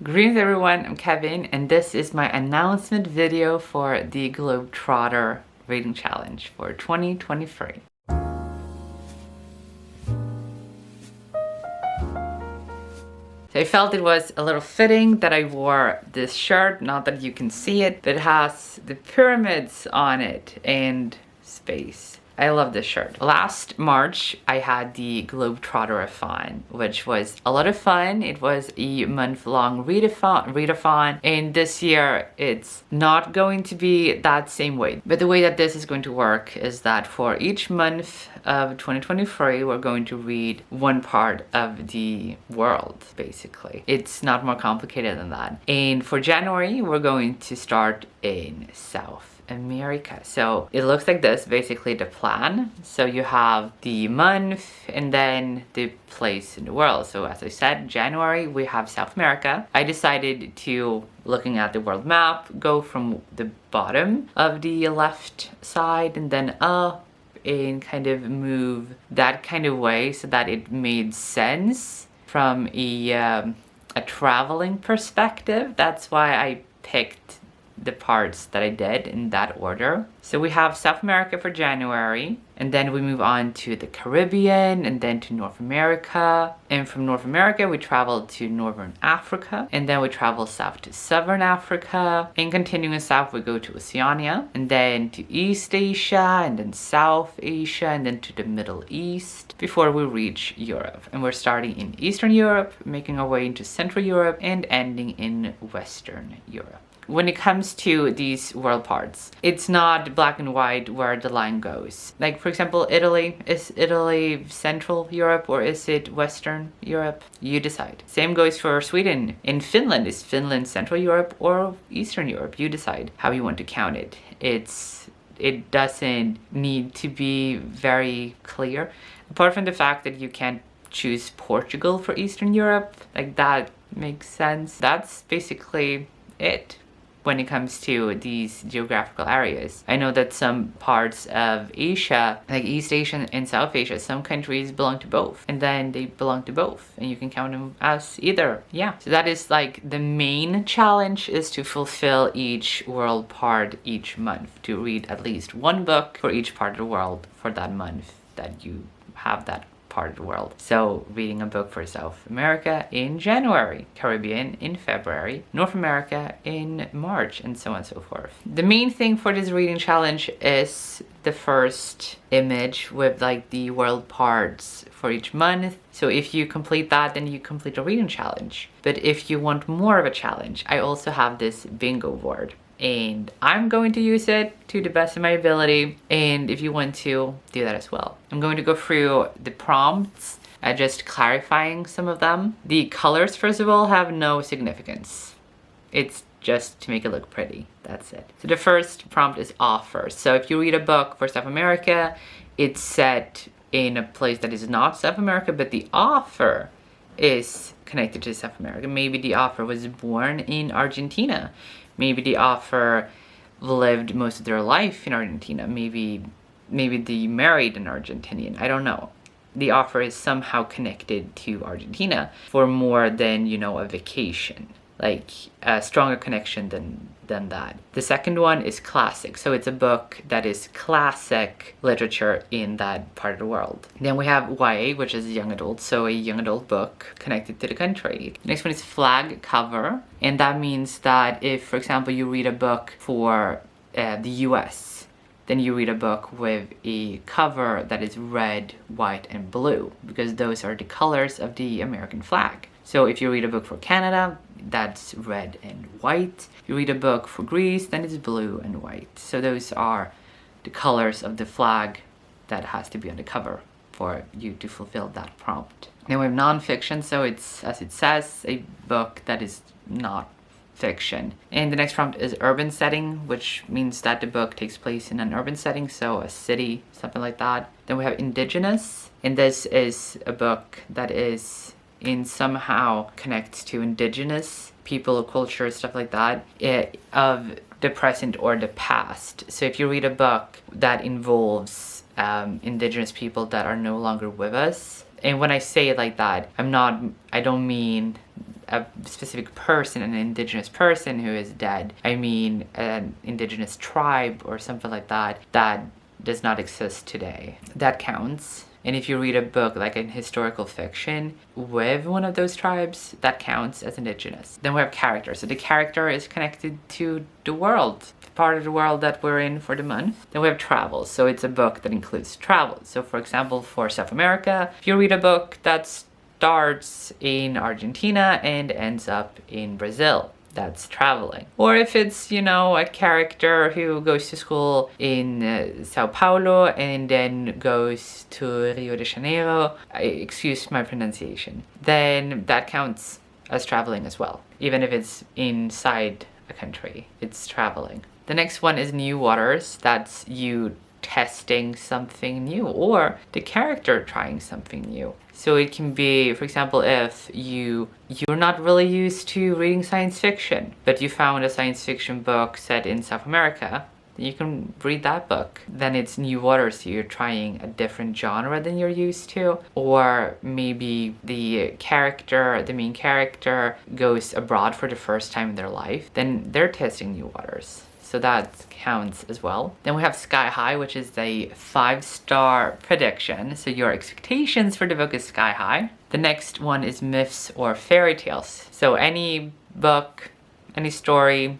Greetings everyone, I'm Kevin and this is my announcement video for the Globetrotter reading challenge for 2023. So I felt it was a little fitting that I wore this shirt, not that you can see it, but it has the pyramids on it and space. I love this shirt. Last March, I had the Globetrotter-a-thon, which was a lot of fun. It was a month-long readathon, and this year it's not going to be that same way. But the way that this is going to work is that for each month of 2023, we're going to read one part of the world, basically. It's not more complicated than that. And for January, we're going to start in South America. So it looks like this, basically the plan. So you have the month and then the place in the world. So as I said, January we have South America. I decided to, looking at the world map, go from the bottom of the left side and then up and kind of move that kind of way so that it made sense from a traveling perspective. That's why I picked the parts that I did in that order. So we have South America for January, and then we move on to the Caribbean, and then to North America. And from North America, we travel to Northern Africa, and then we travel south to Southern Africa. And continuing south, we go to Oceania, and then to East Asia, and then South Asia, and then to the Middle East, before we reach Europe. And we're starting in Eastern Europe, making our way into Central Europe, and ending in Western Europe. When it comes to these world parts, it's not black and white where the line goes. Like, for example, Italy. Is Italy Central Europe or is it Western Europe? You decide. Same goes for Sweden. In Finland, is Finland Central Europe or Eastern Europe? You decide how you want to count it. It doesn't need to be very clear. Apart from the fact that you can't choose Portugal for Eastern Europe, like that makes sense. That's basically it when it comes to these geographical areas. I know that some parts of Asia, like East Asia and South Asia, some countries belong to both, and then they belong to both, and you can count them as either. Yeah, so that is like the main challenge, is to fulfill each world part each month, to read at least one book for each part of the world for that month that you have that part of the world. So reading a book for South America in January, Caribbean in February, North America in March, and so on and so forth. The main thing for this reading challenge is the first image with like the world parts for each month. So if you complete that, then you complete a reading challenge. But if you want more of a challenge, I also have this bingo board, and I'm going to use it to the best of my ability, and if you want to, do that as well. I'm going to go through the prompts, just clarifying some of them. The colors, first of all, have no significance. It's just to make it look pretty, that's it. So the first prompt is offer. So if you read a book for South America, it's set in a place that is not South America, but the author is connected to South America. Maybe the author was born in Argentina. Maybe the author lived most of their life in Argentina. Maybe they married an Argentinian. I don't know. The author is somehow connected to Argentina for more than, you know, a vacation. Like a stronger connection than that. The second one is classic. So it's a book that is classic literature in that part of the world. Then we have YA, which is young adult. So a young adult book connected to the country. Next one is flag cover. And that means that if, for example, you read a book for the US, then you read a book with a cover that is red, white, and blue, because those are the colors of the American flag. So if you read a book for Canada, that's red and white. If you read a book for Greece, then it's blue and white. So those are the colors of the flag that has to be on the cover for you to fulfill that prompt. Then we have nonfiction, so it's, as it says, a book that is not fiction. And the next prompt is urban setting, which means that the book takes place in an urban setting, so a city, something like that. Then we have indigenous, and this is a book that is somehow connects to indigenous people, culture, stuff like that, of the present or the past. So if you read a book that involves indigenous people that are no longer with us, and when I say it like that, I don't mean a specific person, an indigenous person who is dead. I mean an indigenous tribe or something like that that does not exist today. That counts. And if you read a book like in historical fiction with one of those tribes, that counts as indigenous. Then we have character. So the character is connected to the world, part of the world that we're in for the month. Then we have travel. So it's a book that includes travel. So for example, for South America, if you read a book that starts in Argentina and ends up in Brazil, that's traveling. Or if it's, you know, a character who goes to school in Sao Paulo and then goes to Rio de Janeiro, excuse my pronunciation, then that counts as traveling as well. Even if it's inside a country, it's traveling. The next one is new waters. That's you testing something new or the character trying something new. So it can be, for example, if you're not really used to reading science fiction, but you found a science fiction book set in South America, then you can read that book. Then it's new waters, so you're trying a different genre than you're used to. Or maybe the main character goes abroad for the first time in their life, then they're testing new waters. So that counts as well. Then we have Sky High, which is a 5-star prediction. So your expectations for the book is sky high. The next one is myths or fairy tales. So any book, any story,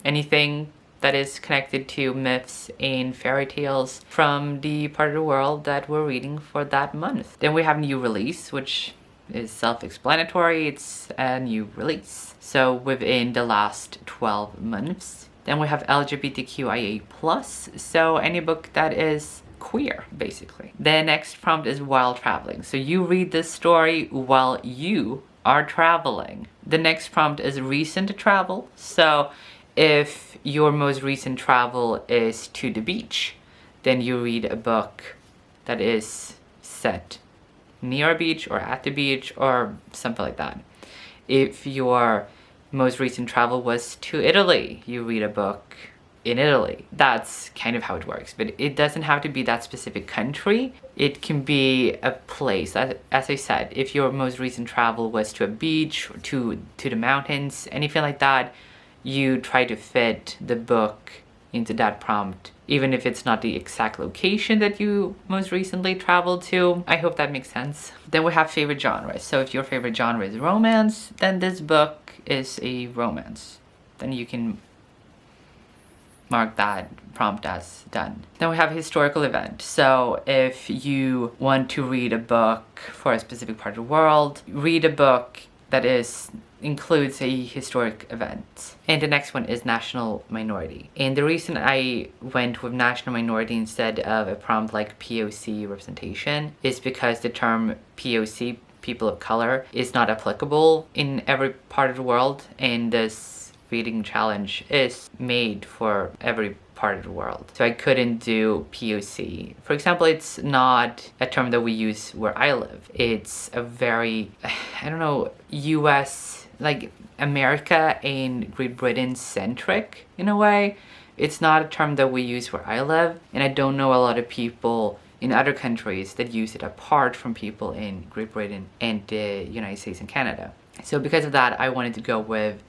anything that is connected to myths and fairy tales from the part of the world that we're reading for that month. Then we have new release, which is self-explanatory. It's a new release. So within the last 12 months. Then we have LGBTQIA+, so any book that is queer, basically. The next prompt is while traveling. So you read this story while you are traveling. The next prompt is recent travel. So if your most recent travel is to the beach, then you read a book that is set near a beach or at the beach or something like that. If your most recent travel was to Italy, you read a book in Italy. That's kind of how it works, but it doesn't have to be that specific country. It can be a place. As I said, if your most recent travel was to a beach, or to the mountains, anything like that, you try to fit the book into that prompt, even if it's not the exact location that you most recently traveled to. I hope that makes sense. Then we have favorite genres. So if your favorite genre is romance, then this book is a romance. Then you can mark that prompt as done. Then we have historical event. So if you want to read a book for a specific part of the world, read a book that includes a historic event. And the next one is national minority. And the reason I went with national minority instead of a prompt like POC representation is because the term POC, people of color, is not applicable in every part of the world, and this reading challenge is made for every part of the world. So I couldn't do POC. For example, it's not a term that we use where I live. It's a very, I don't know, US, like America and Great Britain centric in a way. It's not a term that we use where I live, and I don't know a lot of people in other countries that use it apart from people in Great Britain and the United States and Canada. So because of that, I wanted to go with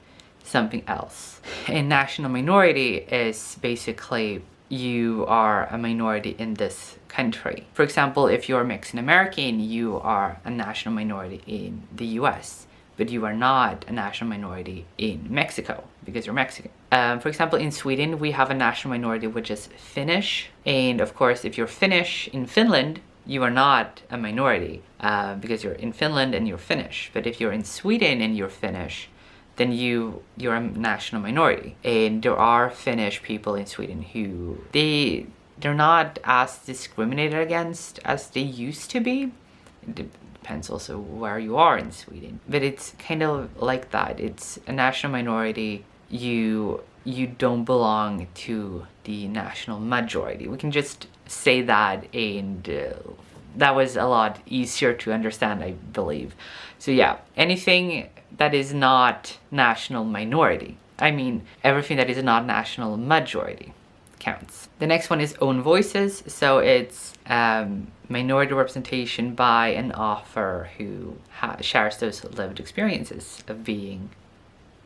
something else. And national minority is basically you are a minority in this country. For example, if you're Mexican American, you are a national minority in the US, but you are not a national minority in Mexico because you're Mexican. For example, in Sweden, we have a national minority which is Finnish. And of course, if you're Finnish in Finland, you are not a minority because you're in Finland and you're Finnish. But if you're in Sweden and you're Finnish, then you're a national minority. And there are Finnish people in Sweden who they're not as discriminated against as they used to be. It depends also where you are in Sweden. But it's kind of like that. It's a national minority. You don't belong to the national majority. We can just say that, and that was a lot easier to understand, I believe. So yeah, anything that is not national minority. I mean, everything that is not national majority. counts. The next one is own voices. So it's minority representation by an author who shares those lived experiences of being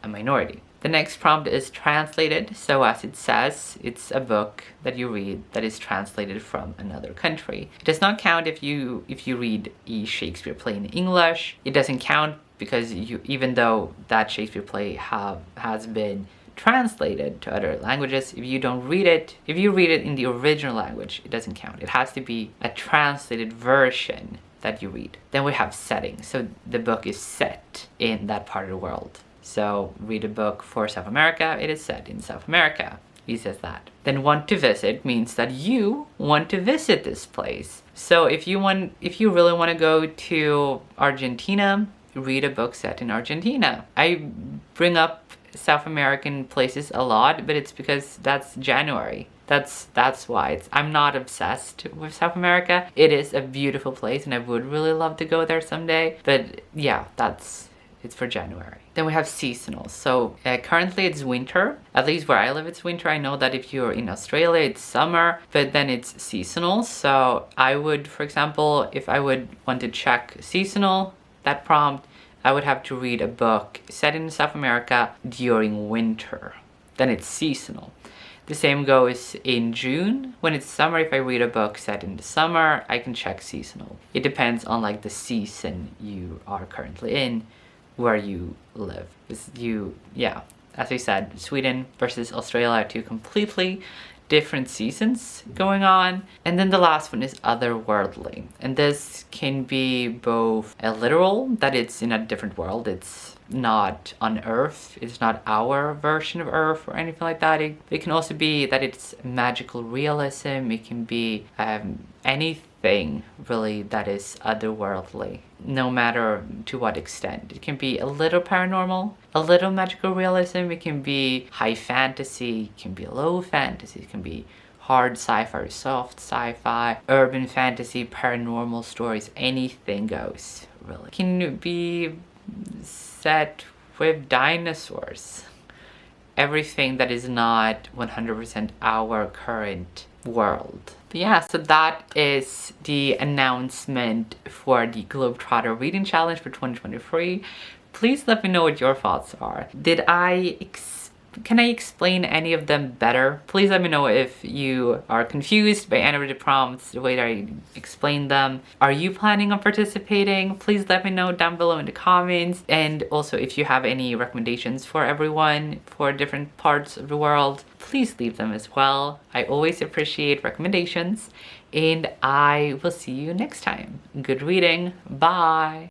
a minority. The next prompt is translated. So as it says, it's a book that you read that is translated from another country. It does not count if you read a Shakespeare play in English. It doesn't count because even though that Shakespeare play has been translated to other languages, if you read it in the original language, it doesn't count. It has to be a translated version that you read. Then we have setting. So the book is set in that part of the world. So read a book for South America, it is set in South America. He says that. Then want to visit means that you want to visit this place. So if you really want to go to Argentina, read a book set in Argentina. I bring up South American places a lot, but it's because that's January. That's why. I'm not obsessed with South America. It is a beautiful place and I would really love to go there someday. But yeah, it's for January. Then we have seasonal. So currently it's winter. At least where I live it's winter. I know that if you're in Australia it's summer, but then it's seasonal. So I would, for example, if I would want to check seasonal, that prompt, I would have to read a book set in South America during winter. Then it's seasonal. The same goes in June. When it's summer, if I read a book set in the summer, I can check seasonal. It depends on like the season you are currently in, where you live. As I said, Sweden versus Australia are two completely different seasons going on. And then the last one is otherworldly. And this can be both a literal, that it's in a different world. It's not on Earth. It's not our version of Earth or anything like that. It can also be that it's magical realism. It can be anything really that is otherworldly, no matter to what extent. It can be a little paranormal, a little magical realism. It can be high fantasy, it can be low fantasy, it can be hard sci-fi, soft sci-fi, urban fantasy, paranormal stories, anything goes, really. It can be set with dinosaurs. Everything that is not 100% our current world. But yeah, so that is the announcement for the Globetrotter Reading Challenge for 2023. Please let me know what your thoughts are. Can I explain any of them better? Please let me know if you are confused by any of the prompts, the way that I explained them. Are you planning on participating? Please let me know down below in the comments. And also if you have any recommendations for everyone for different parts of the world, please leave them as well. I always appreciate recommendations and I will see you next time. Good reading. Bye.